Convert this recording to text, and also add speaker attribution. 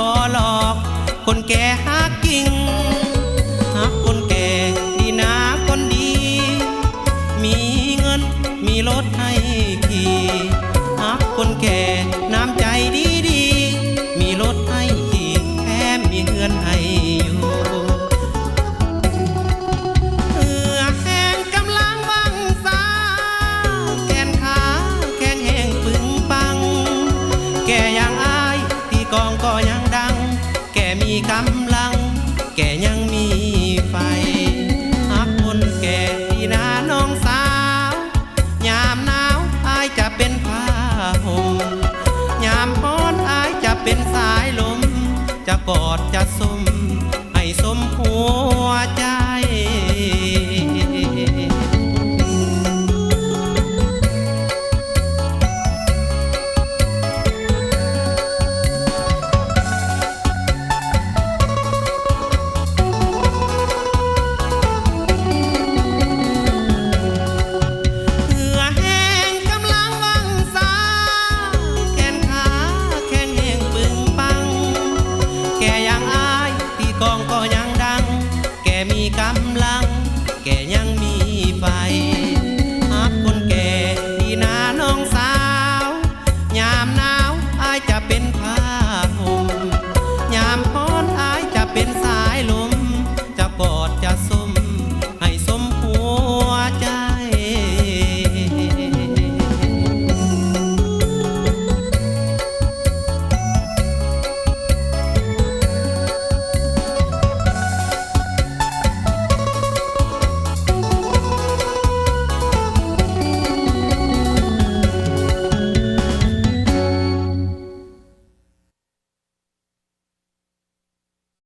Speaker 1: บ่หลอกคนแก่หากิ่งหักคนแก่ดีนะคนดีมีเงินมีรถให้ขี่หักคนแก่น้ำใจดีดีมีรถให้ขี่แถมมีเงินให้อยู่เหงื่อแห้งกำลังวังสาแขนขาแข็งแห้งปึงปังแก่ยังอายตีกองก็ยังดังแก่มีกำลังแก่ยังมีไฟหักคนแก่ดีนะน้องสาวยามหนาวอายจะเป็นผ้าห่มยามร้อนอายจะเป็นสายลมจะกอดจะสมให้สมหัวใจแก่ยังอายตีกองก็ยังดังแก่มีกำลัง